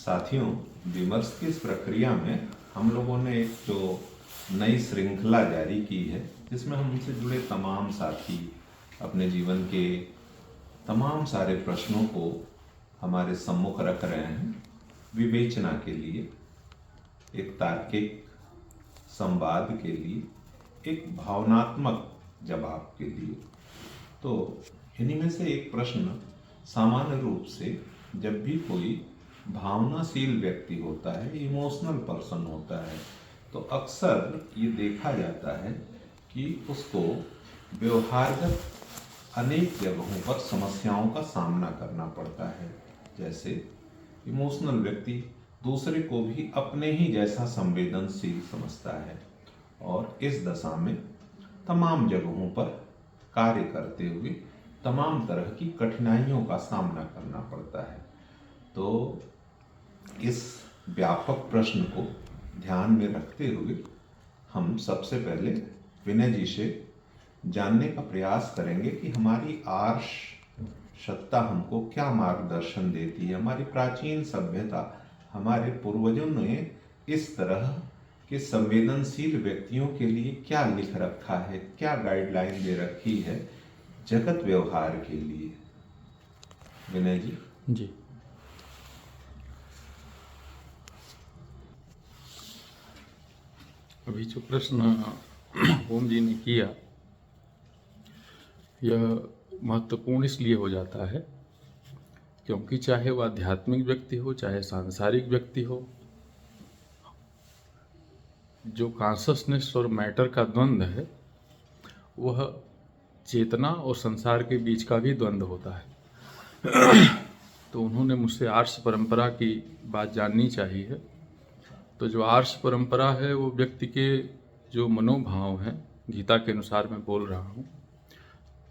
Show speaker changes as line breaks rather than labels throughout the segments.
साथियों, विमर्श की इस प्रक्रिया में हम लोगों ने एक जो नई श्रृंखला जारी की है, जिसमें हमसे जुड़े तमाम साथी अपने जीवन के तमाम सारे प्रश्नों को हमारे सम्मुख रख रहे हैं विवेचना के लिए, एक तार्किक संवाद के लिए, एक भावनात्मक जवाब के लिए। तो इन्हीं में से एक प्रश्न सामान्य रूप से जब भी कोई भावनाशील व्यक्ति होता है, इमोशनल पर्सन होता है, तो अक्सर ये देखा जाता है कि उसको व्यवहारगत अनेक जगहों पर समस्याओं का सामना करना पड़ता है। जैसे इमोशनल व्यक्ति दूसरे को भी अपने ही जैसा संवेदनशील समझता है और इस दशा में तमाम जगहों पर कार्य करते हुए तमाम तरह की कठिनाइयों का सामना करना पड़ता है। तो इस व्यापक प्रश्न को ध्यान में रखते हुए हम सबसे पहले विनय जी से जानने का प्रयास करेंगे कि हमारी आर्ष सत्ता हमको क्या मार्गदर्शन देती है। हमारी प्राचीन सभ्यता, हमारे पूर्वजों ने इस तरह के संवेदनशील व्यक्तियों के लिए क्या लिख रखा है, क्या गाइडलाइन दे रखी है जगत व्यवहार के लिए। विनय जी।
जी, अभी जो प्रश्न ओम जी ने किया, यह महत्वपूर्ण इसलिए हो जाता है क्योंकि चाहे वह आध्यात्मिक व्यक्ति हो, चाहे सांसारिक व्यक्ति हो, जो कॉन्शसनेस और मैटर का द्वंद्व है, वह चेतना और संसार के बीच का भी द्वंद्व होता है। तो उन्होंने मुझसे आर्ष परंपरा की बात जाननी चाहिए। तो जो आर्ष परंपरा है वो व्यक्ति के जो मनोभाव हैं, गीता के अनुसार मैं बोल रहा हूँ,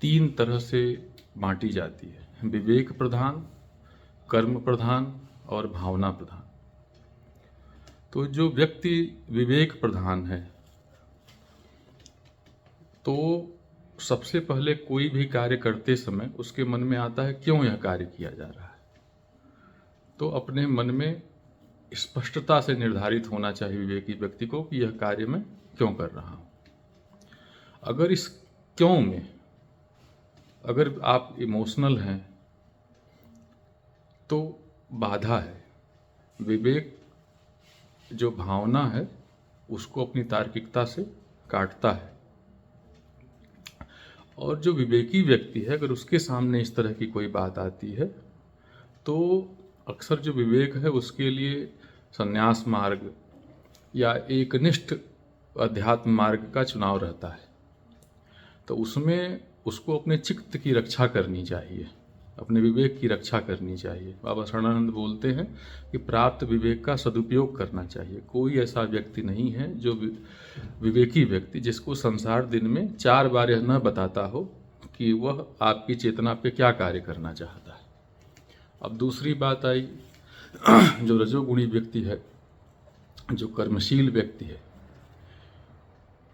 3 तरह से बांटी जाती है: विवेक प्रधान, कर्म प्रधान और भावना प्रधान। तो जो व्यक्ति विवेक प्रधान है, तो सबसे पहले कोई भी कार्य करते समय उसके मन में आता है क्यों यह कार्य किया जा रहा है। तो अपने मन में स्पष्टता से निर्धारित होना चाहिए विवेकी व्यक्ति को कि यह कार्य मैं क्यों कर रहा हूँ। अगर इस क्यों में अगर आप इमोशनल हैं तो बाधा है। विवेक जो भावना है उसको अपनी तार्किकता से काटता है, और जो विवेकी व्यक्ति है अगर उसके सामने इस तरह की कोई बात आती है तो अक्सर जो विवेक है उसके लिए संन्यास मार्ग या एकनिष्ठ अध्यात्म मार्ग का चुनाव रहता है। तो उसमें उसको अपने चित्त की रक्षा करनी चाहिए, अपने विवेक की रक्षा करनी चाहिए। बाबा शरणानंद बोलते हैं कि प्राप्त विवेक का सदुपयोग करना चाहिए। कोई ऐसा व्यक्ति नहीं है जो विवेकी व्यक्ति जिसको संसार दिन में 4 बार यह न बताता हो कि वह आपकी चेतना पे क्या कार्य करना चाहता है। अब दूसरी बात आई, जो रजोगुणी व्यक्ति है, जो कर्मशील व्यक्ति है,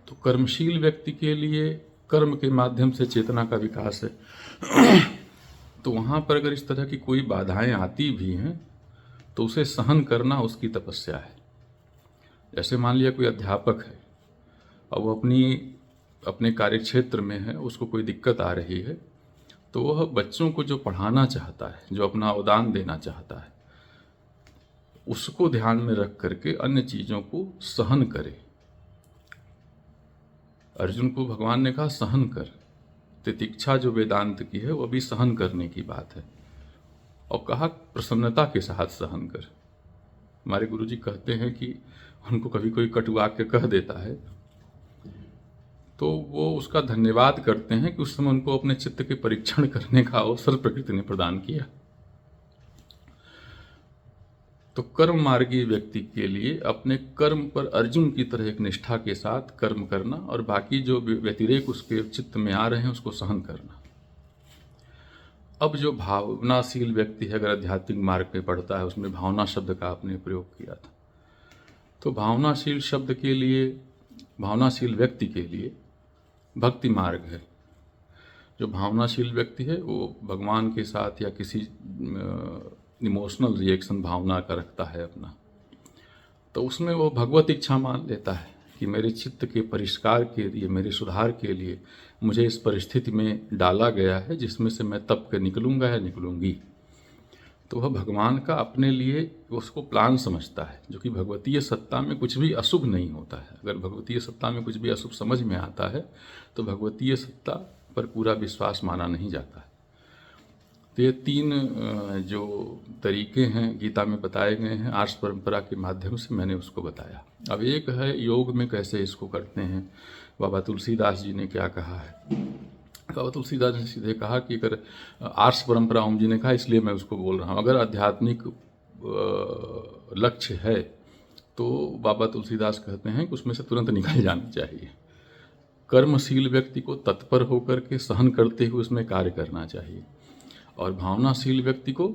तो कर्मशील व्यक्ति के लिए कर्म के माध्यम से चेतना का विकास है। तो वहाँ पर अगर इस तरह की कोई बाधाएं आती भी हैं तो उसे सहन करना उसकी तपस्या है। जैसे मान लिया कोई अध्यापक है और वो अपने कार्यक्षेत्र में है, उसको कोई दिक्कत आ रही है, तो वह बच्चों को जो पढ़ाना चाहता है, जो अपना अवदान देना चाहता है, उसको ध्यान में रख करके अन्य चीज़ों को सहन करे। अर्जुन को भगवान ने कहा सहन कर। तितिक्षा जो वेदांत की है वो भी सहन करने की बात है, और कहा प्रसन्नता के साथ सहन कर। हमारे गुरुजी कहते हैं कि उनको कभी कोई कटु वाक्य कह देता है तो वो उसका धन्यवाद करते हैं कि उस समय उनको अपने चित्त के परीक्षण करने का अवसर प्रकृति ने प्रदान किया। तो कर्म मार्गी व्यक्ति के लिए अपने कर्म पर अर्जुन की तरह एक निष्ठा के साथ कर्म करना और बाकी जो व्यतिरेक उसके चित्त में आ रहे हैं उसको सहन करना। अब जो भावनाशील व्यक्ति है, अगर आध्यात्मिक मार्ग पे पढ़ता है, उसमें भावना शब्द का आपने प्रयोग किया था, तो भावनाशील शब्द के लिए, भावनाशील व्यक्ति के लिए भक्ति मार्ग है। जो भावनाशील व्यक्ति है वो भगवान के साथ या किसी इमोशनल रिएक्शन भावना का रखता है अपना, तो उसमें वो भगवत इच्छा मान लेता है कि मेरे चित्त के परिष्कार के लिए, मेरे सुधार के लिए मुझे इस परिस्थिति में डाला गया है जिसमें से मैं तप के निकलूँगा या निकलूँगी। तो वह भगवान का अपने लिए उसको प्लान समझता है, जो कि भगवतीय सत्ता में कुछ भी अशुभ नहीं होता है। अगर भगवतीय सत्ता में कुछ भी अशुभ समझ में आता है तो भगवतीय सत्ता पर पूरा विश्वास माना नहीं जाता है। तो ये 3 जो तरीके हैं गीता में बताए गए हैं, आर्ष परंपरा के माध्यम से मैंने उसको बताया। अब एक है योग में कैसे इसको करते हैं। बाबा तुलसीदास जी ने क्या कहा है। बाबा तुलसीदास ने सीधे कहा कि अगर आर्ष परंपरा ओम जी ने कहा इसलिए मैं उसको बोल रहा हूँ, अगर आध्यात्मिक लक्ष्य है तो बाबा तुलसीदास कहते हैं कि उसमें से तुरंत निकल जाना चाहिए। कर्मशील व्यक्ति को तत्पर होकर के सहन करते हुए उसमें कार्य करना चाहिए, और भावनाशील व्यक्ति को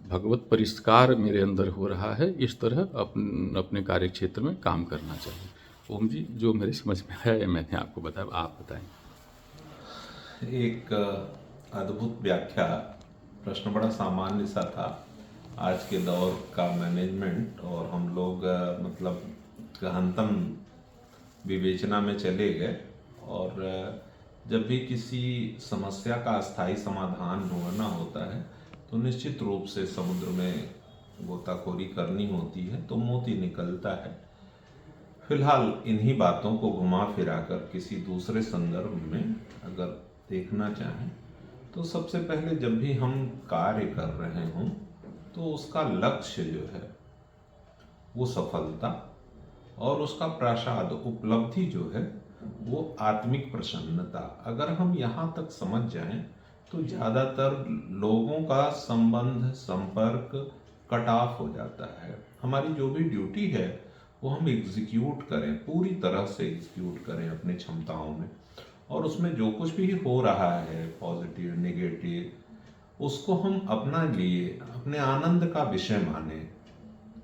भगवत परिष्कार मेरे अंदर हो रहा है इस तरह अपने कार्य क्षेत्र में काम करना चाहिए। ओम जी, जो मेरे समझ में है मैंने आपको बताया, आप बताएं।
एक अद्भुत व्याख्या। प्रश्न बड़ा सामान्य सा था। आज के दौर का मैनेजमेंट और हम लोग मतलब गहनतम विवेचना में चले गए, और जब भी किसी समस्या का अस्थायी समाधान ढूंढना होता है तो निश्चित रूप से समुद्र में गोताखोरी करनी होती है तो मोती निकलता है। फिलहाल इन्हीं बातों को घुमा फिरा कर किसी दूसरे संदर्भ में अगर देखना चाहें तो सबसे पहले जब भी हम कार्य कर रहे हों तो उसका लक्ष्य जो है वो सफलता, और उसका प्रसाद उपलब्धि जो है वो आत्मिक प्रसन्नता। अगर हम यहाँ तक समझ जाएं तो ज़्यादातर लोगों का संबंध संपर्क कट ऑफ हो जाता है। हमारी जो भी ड्यूटी है वो हम एग्जीक्यूट करें, पूरी तरह से एग्जीक्यूट करें अपनी क्षमताओं में, और उसमें जो कुछ भी हो रहा है पॉजिटिव नेगेटिव उसको हम अपना लिए अपने आनंद का विषय माने।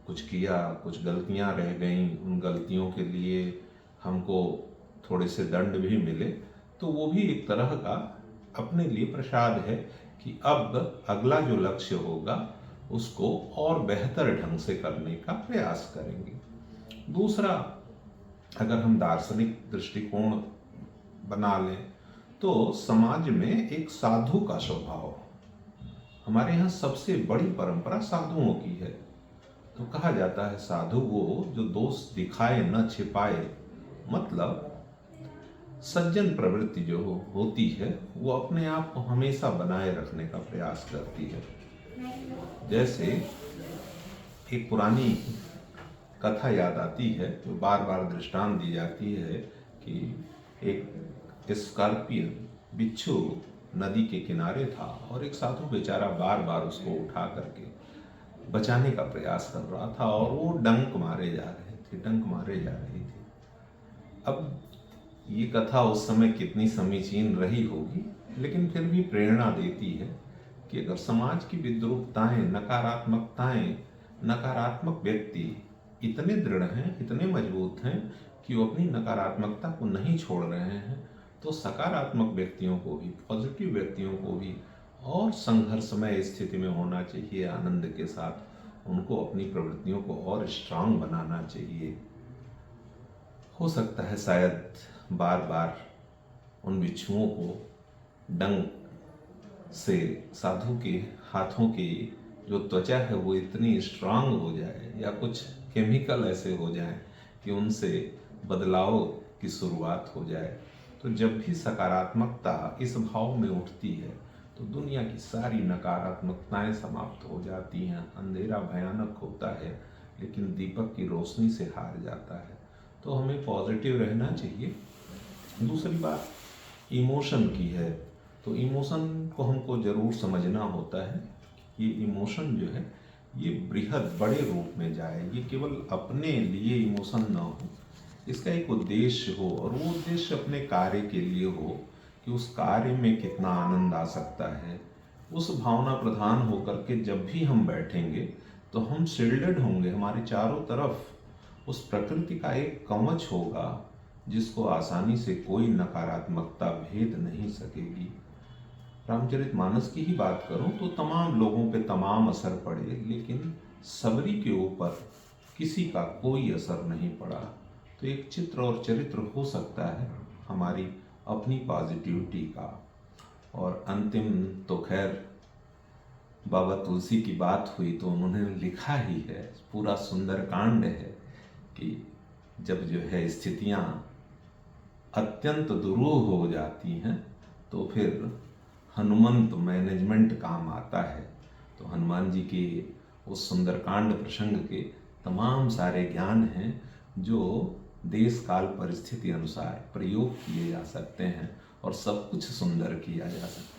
कुछ किया, कुछ गलतियां रह गईं, उन गलतियों के लिए हमको थोड़े से दंड भी मिले तो वो भी एक तरह का अपने लिए प्रसाद है कि अब अगला जो लक्ष्य होगा उसको और बेहतर ढंग से करने का प्रयास करेंगे। दूसरा, अगर हम दार्शनिक दृष्टिकोण बना लें तो समाज में एक साधु का स्वभाव, हमारे यहाँ सबसे बड़ी परंपरा साधुओं की है। तो कहा जाता है साधु वो जो दोष दिखाए न छिपाए, मतलब सज्जन प्रवृत्ति जो होती है वो अपने आप को हमेशा बनाए रखने का प्रयास करती है। जैसे एक पुरानी कथा याद आती है जो बार बार दृष्टांत दी जाती है कि एक स्कॉर्पियन बिच्छू नदी के किनारे था और एक साधु बेचारा बार बार उसको उठा करके बचाने का प्रयास कर रहा था और वो डंक मारे जा रही थी। अब ये कथा उस समय कितनी समीचीन रही होगी, लेकिन फिर भी प्रेरणा देती है कि अगर समाज की विद्रूपताएं, नकारात्मकताएं, नकारात्मक व्यक्ति इतने दृढ़ हैं, इतने मजबूत हैं कि वो अपनी नकारात्मकता को नहीं छोड़ रहे हैं, तो सकारात्मक व्यक्तियों को भी, पॉजिटिव व्यक्तियों को भी और संघर्षमय स्थिति में होना चाहिए। आनंद के साथ उनको अपनी प्रवृत्तियों को और स्ट्रांग बनाना चाहिए। हो सकता है शायद बार बार उन बिच्छुओं को डंक से साधु के हाथों की जो त्वचा है वो इतनी स्ट्रांग हो जाए, या कुछ केमिकल ऐसे हो जाए कि उनसे बदलाव की शुरुआत हो जाए। तो जब भी सकारात्मकता इस भाव में उठती है तो दुनिया की सारी नकारात्मकताएं समाप्त हो जाती हैं। अंधेरा भयानक होता है लेकिन दीपक की रोशनी से हार जाता है। तो हमें पॉजिटिव रहना चाहिए। दूसरी बात इमोशन की है, तो इमोशन को हमको ज़रूर समझना होता है। ये इमोशन जो है ये बृहद बड़े रूप में जाए, ये केवल अपने लिए इमोशन ना हो, इसका एक उद्देश्य हो, और वो उद्देश्य अपने कार्य के लिए हो कि उस कार्य में कितना आनंद आ सकता है। उस भावना प्रधान होकर के जब भी हम बैठेंगे तो हम शील्डेड होंगे, हमारे चारों तरफ उस प्रकृति का एक कवच होगा जिसको आसानी से कोई नकारात्मकता भेद नहीं सकेगी। रामचरितमानस की ही बात करूं तो तमाम लोगों पे तमाम असर पड़े, लेकिन सबरी के ऊपर किसी का कोई असर नहीं पड़ा। तो एक चित्र और चरित्र हो सकता है हमारी अपनी पॉजिटिविटी का। और अंतिम तो खैर बाबा तुलसी की बात हुई तो उन्होंने लिखा ही है, पूरा सुंदरकांड है कि जब जो है स्थितियां अत्यंत दुरूह हो जाती हैं तो फिर हनुमंत मैनेजमेंट काम आता है। तो हनुमान जी के उस सुंदरकांड प्रसंग के तमाम सारे ज्ञान हैं जो देश काल परिस्थिति अनुसार प्रयोग किए जा सकते हैं और सब कुछ सुंदर किया जा सकता है।